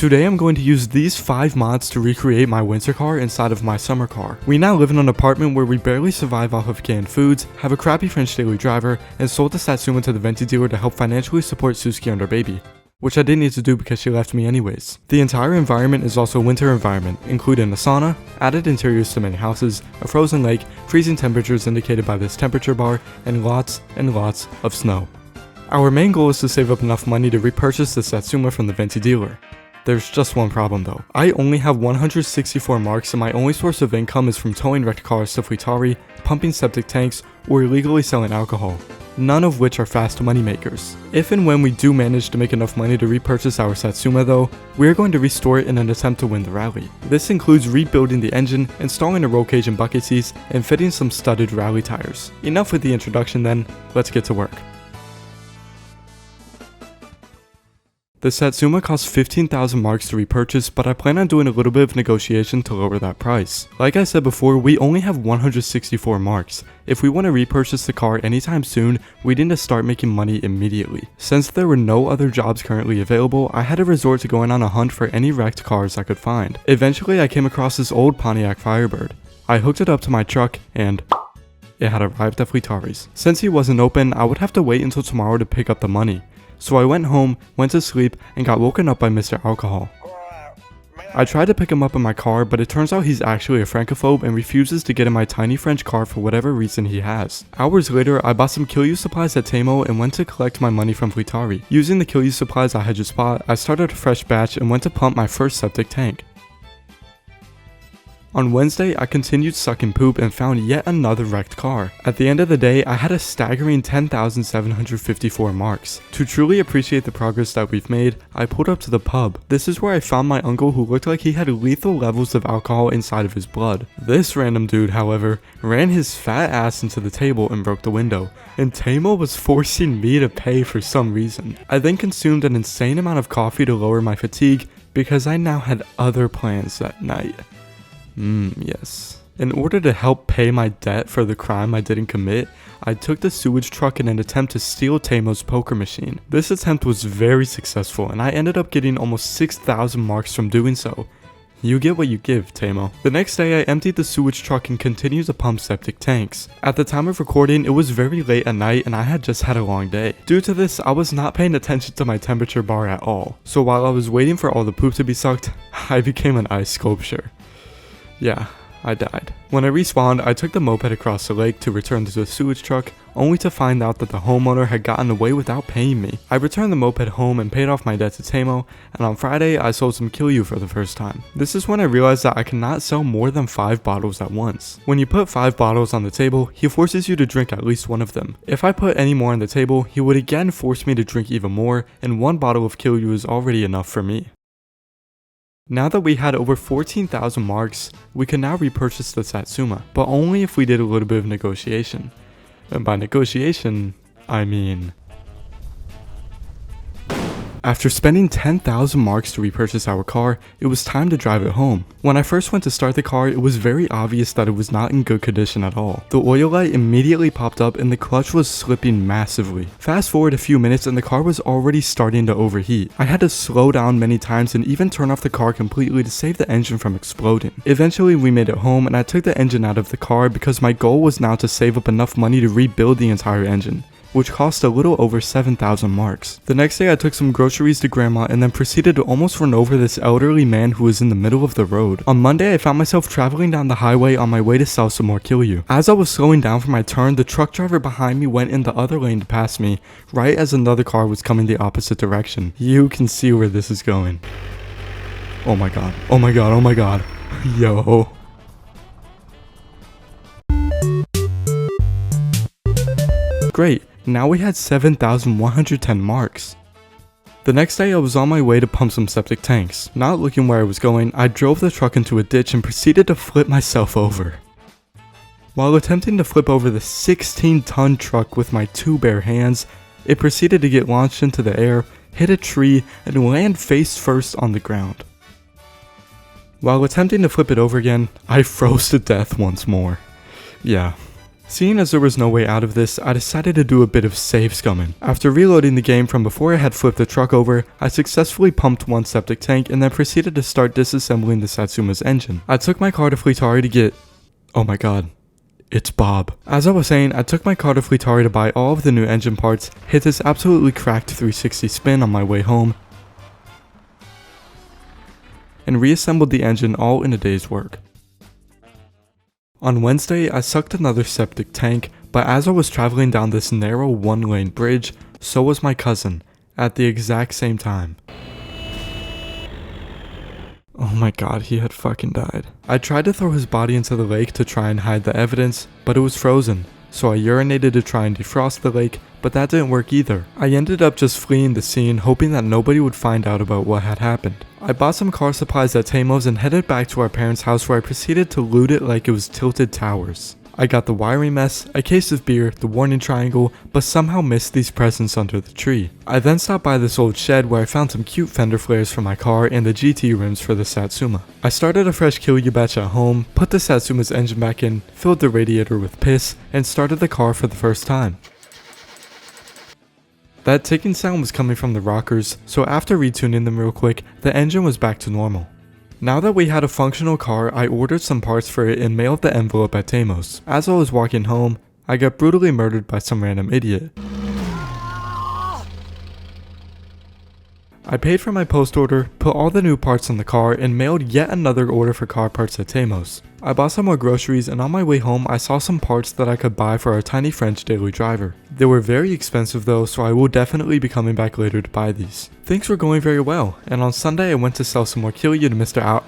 Today I'm going to use these 5 mods to recreate my winter car inside of my summer car. We now live in an apartment where we barely survive off of canned foods, have a crappy French daily driver, and sold the Satsuma to the Venti dealer to help financially support Suzuki and our baby, which I didn't need to do because she left me anyways. The entire environment is also a winter environment, including a sauna, added interiors to many houses, a frozen lake, freezing temperatures indicated by this temperature bar, and lots of snow. Our main goal is to save up enough money to repurchase the Satsuma from the Venti dealer. There's just one problem though. I only have 164 marks and my only source of income is from towing wrecked cars to Fleetari, pumping septic tanks, or illegally selling alcohol, none of which are fast money makers. If and when we do manage to make enough money to repurchase our Satsuma though, we are going to restore it in an attempt to win the rally. This includes rebuilding the engine, installing a roll cage and bucket seats, and fitting some studded rally tires. Enough with the introduction then, let's get to work. The Satsuma costs 15,000 marks to repurchase, but I plan on doing a little bit of negotiation to lower that price. Like I said before, we only have 164 marks. If we want to repurchase the car anytime soon, we need to start making money immediately. Since there were no other jobs currently available, I had to resort to going on a hunt for any wrecked cars I could find. Eventually, I came across this old Pontiac Firebird. I hooked it up to my truck and it had arrived at Fleetari's. Since he wasn't open, I would have to wait until tomorrow to pick up the money. So I went home, went to sleep, and got woken up by Mr. Alcohol. I tried to pick him up in my car, but it turns out he's actually a francophobe and refuses to get in my tiny French car for whatever reason he has. Hours later, I bought some Kill You supplies at Temo and went to collect my money from Fleetari. Using the Kill You supplies I had just bought, I started a fresh batch and went to pump my first septic tank. On Wednesday, I continued sucking poop and found yet another wrecked car. At the end of the day, I had a staggering 10,754 marks. To truly appreciate the progress that we've made, I pulled up to the pub. This is where I found my uncle who looked like he had lethal levels of alcohol inside of his blood. This random dude, however, ran his fat ass into the table and broke the window, and Tamo was forcing me to pay for some reason. I then consumed an insane amount of coffee to lower my fatigue because I now had other plans that night. Yes. In order to help pay my debt for the crime I didn't commit, I took the sewage truck in an attempt to steal Tamo's poker machine. This attempt was very successful and I ended up getting almost 6,000 marks from doing so. You get what you give, Tamo. The next day I emptied the sewage truck and continued to pump septic tanks. At the time of recording, it was very late at night and I had just had a long day. Due to this, I was not paying attention to my temperature bar at all. So while I was waiting for all the poop to be sucked, I became an ice sculpture. Yeah, I died. When I respawned, I took the moped across the lake to return to the sewage truck, only to find out that the homeowner had gotten away without paying me. I returned the moped home and paid off my debt to Tamo, and on Friday, I sold some Kill You for the first time. This is when I realized that I cannot sell more than 5 bottles at once. When you put 5 bottles on the table, he forces you to drink at least one of them. If I put any more on the table, he would again force me to drink even more, and 1 bottle of Kill You is already enough for me. Now that we had over 14,000 marks, we could now repurchase the Satsuma, but only if we did a little bit of negotiation. And by negotiation, I mean... After spending 10,000 marks to repurchase our car, it was time to drive it home. When I first went to start the car, it was very obvious that it was not in good condition at all. The oil light immediately popped up and the clutch was slipping massively. Fast forward a few minutes and the car was already starting to overheat. I had to slow down many times and even turn off the car completely to save the engine from exploding. Eventually we made it home and I took the engine out of the car because my goal was now to save up enough money to rebuild the entire engine, which cost a little over 7,000 marks. The next day I took some groceries to grandma and then proceeded to almost run over this elderly man who was in the middle of the road. On Monday I found myself traveling down the highway on my way to sell some more Kill You. As I was slowing down for my turn, the truck driver behind me went in the other lane to pass me, right as another car was coming the opposite direction. You can see where this is going. Oh my god, oh my god, oh my god. Yo. Great. Now we had 7,110 marks. The next day I was on my way to pump some septic tanks. Not looking where I was going, I drove the truck into a ditch and proceeded to flip myself over. While attempting to flip over the 16-ton truck with my 2 bare hands, it proceeded to get launched into the air, hit a tree, and land face first on the ground. While attempting to flip it over again, I froze to death once more. Yeah. Seeing as there was no way out of this, I decided to do a bit of save scumming. After reloading the game from before I had flipped the truck over, I successfully pumped one septic tank and then proceeded to start disassembling the Satsuma's engine. I took my car to Fleetari to get... oh my god. It's Bob. As I was saying, I took my car to Fleetari to buy all of the new engine parts, hit this absolutely cracked 360 spin on my way home, and reassembled the engine all in a day's work. On Wednesday, I sucked another septic tank, but as I was traveling down this narrow one-lane bridge, so was my cousin, at the exact same time. Oh my god, he had fucking died. I tried to throw his body into the lake to try and hide the evidence, but it was frozen, so I urinated to try and defrost the lake, but that didn't work either. I ended up just fleeing the scene, hoping that nobody would find out about what had happened. I bought some car supplies at Tamos and headed back to our parents' house where I proceeded to loot it like it was Tilted Towers. I got the wiring mess, a case of beer, the warning triangle, but somehow missed these presents under the tree. I then stopped by this old shed where I found some cute fender flares for my car and the GT rims for the Satsuma. I started a fresh Kilyu batch at home, put the Satsuma's engine back in, filled the radiator with piss, and started the car for the first time. That ticking sound was coming from the rockers, so after retuning them real quick, the engine was back to normal. Now that we had a functional car, I ordered some parts for it and mailed the envelope at Tamos. As I was walking home, I got brutally murdered by some random idiot. I paid for my post order, put all the new parts on the car, and mailed yet another order for car parts at Tamos. I bought some more groceries, and on my way home I saw some parts that I could buy for our tiny French daily driver. They were very expensive though, so I will definitely be coming back later to buy these. Things were going very well, and on Sunday I went to sell some more Kilyu to Mr. Al.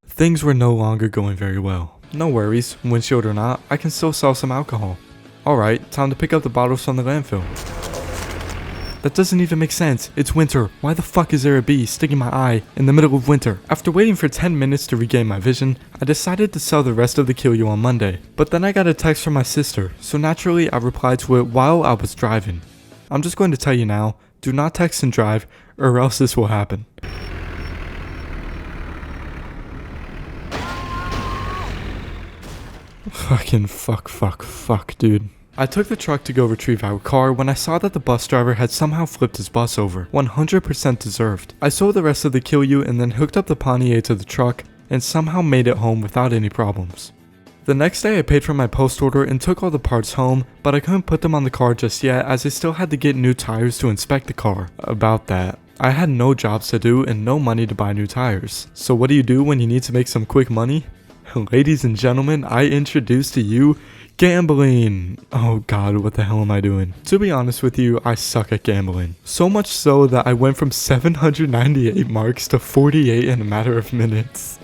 Things were no longer going very well. No worries, windshield or not, I can still sell some alcohol. Alright, time to pick up the bottles from the landfill. That doesn't even make sense. It's winter. Why the fuck is there a bee sticking my eye in the middle of winter? After waiting for 10 minutes to regain my vision, I decided to sell the rest of the Kilyu on Monday. But then I got a text from my sister, so naturally I replied to it while I was driving. I'm just going to tell you now, do not text and drive, or else this will happen. Fucking fuck, dude. I took the truck to go retrieve our car when I saw that the bus driver had somehow flipped his bus over. 100% deserved. I sold the rest of the Kilyu and then hooked up the Pontiac to the truck and somehow made it home without any problems. The next day I paid for my post order and took all the parts home, but I couldn't put them on the car just yet as I still had to get new tires to inspect the car. About that, I had no jobs to do and no money to buy new tires. So what do you do when you need to make some quick money? Ladies and gentlemen, I introduce to you gambling. Oh god, what the hell am I doing? To be honest with you, I suck at gambling. So much so that I went from 798 marks to 48 in a matter of minutes.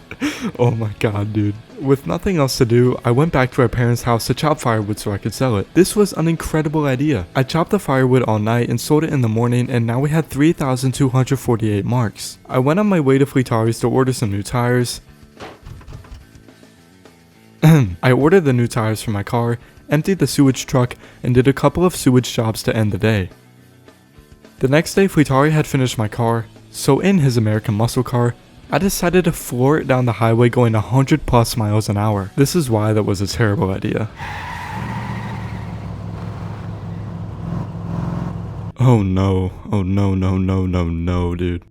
Oh my god, dude. With nothing else to do, I went back to our parents' house to chop firewood so I could sell it. This was an incredible idea. I chopped the firewood all night and sold it in the morning, and now we had 3,248 marks. I went on my way to Fleetari's to order some new tires. I ordered the new tires for my car, emptied the sewage truck, and did a couple of sewage jobs to end the day. The next day, Fleetari had finished my car, so in his American muscle car, I decided to floor it down the highway going 100 plus miles an hour. This is why that was a terrible idea. Oh no, no, dude.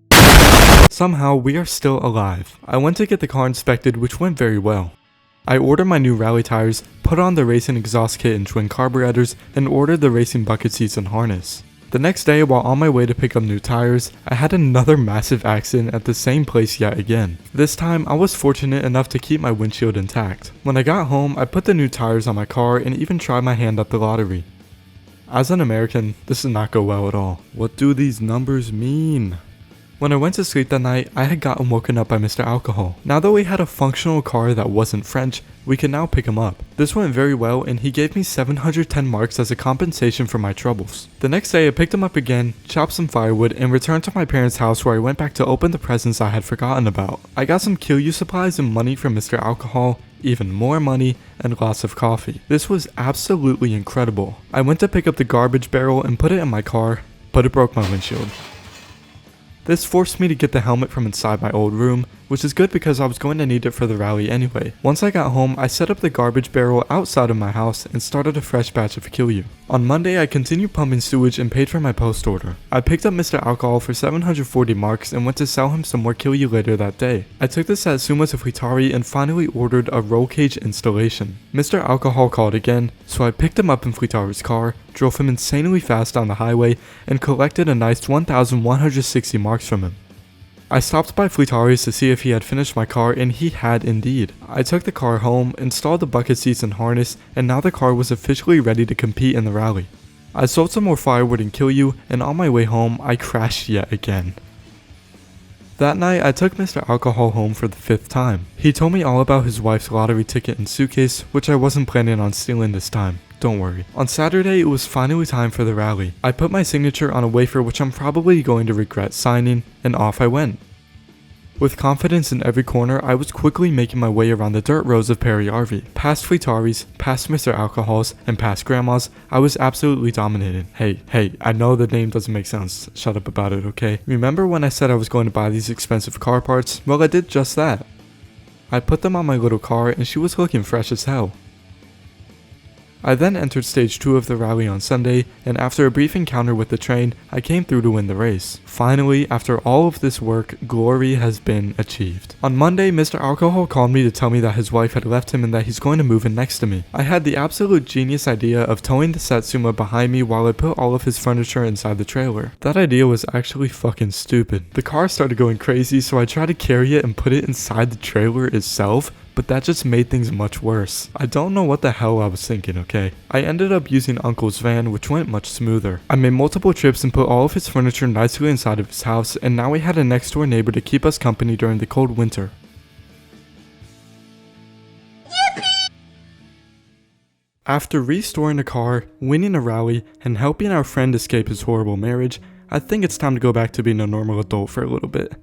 Somehow, we are still alive. I went to get the car inspected, which went very well. I ordered my new rally tires, put on the racing exhaust kit and twin carburetors, and ordered the racing bucket seats and harness. The next day, while on my way to pick up new tires, I had another massive accident at the same place yet again. This time, I was fortunate enough to keep my windshield intact. When I got home, I put the new tires on my car and even tried my hand at the lottery. As an American, this did not go well at all. What do these numbers mean? When I went to sleep that night, I had gotten woken up by Mr. Alcohol. Now that we had a functional car that wasn't French, we could now pick him up. This went very well and he gave me 710 marks as a compensation for my troubles. The next day I picked him up again, chopped some firewood, and returned to my parents' house where I went back to open the presents I had forgotten about. I got some Kilyu supplies and money from Mr. Alcohol, even more money, and lots of coffee. This was absolutely incredible. I went to pick up the garbage barrel and put it in my car, but it broke my windshield. This forced me to get the helmet from inside my old room, which is good because I was going to need it for the rally anyway. Once I got home, I set up the garbage barrel outside of my house and started a fresh batch of Kilyu. On Monday, I continued pumping sewage and paid for my post order. I picked up Mr. Alcohol for 740 marks and went to sell him some more Kilyu later that day. I took the Satsuma to Futari and finally ordered a roll cage installation. Mr. Alcohol called again, so I picked him up in Futari's car, drove him insanely fast down the highway, and collected a nice 1,160 marks from him. I stopped by Futari's to see if he had finished my car, and he had indeed. I took the car home, installed the bucket seats and harness, and now the car was officially ready to compete in the rally. I sold some more firewood and Kilyu, and on my way home, I crashed yet again. That night, I took Mr. Alcohol home for the 5th time. He told me all about his wife's lottery ticket and suitcase, which I wasn't planning on stealing this time. Don't worry. On Saturday, it was finally time for the rally. I put my signature on a wafer which I'm probably going to regret signing, and off I went. With confidence in every corner, I was quickly making my way around the dirt roads of Periarvi. Past Futari's, past Mr. Alcohol's, and past Grandma's, I was absolutely dominating. Hey, I know the name doesn't make sense. Shut up about it, okay? Remember when I said I was going to buy these expensive car parts? Well, I did just that. I put them on my little car and she was looking fresh as hell. I then entered stage 2 of the rally on Sunday, and after a brief encounter with the train, I came through to win the race. Finally, after all of this work, glory has been achieved. On Monday, Mr. Alcohol called me to tell me that his wife had left him and that he's going to move in next to me. I had the absolute genius idea of towing the Satsuma behind me while I put all of his furniture inside the trailer. That idea was actually fucking stupid. The car started going crazy, so I tried to carry it and put it inside the trailer itself, but that just made things much worse. I don't know what the hell I was thinking, okay? I ended up using Uncle's van, which went much smoother. I made multiple trips and put all of his furniture nicely inside of his house, and now we had a next door neighbor to keep us company during the cold winter. After restoring the car, winning a rally, and helping our friend escape his horrible marriage, I think it's time to go back to being a normal adult for a little bit.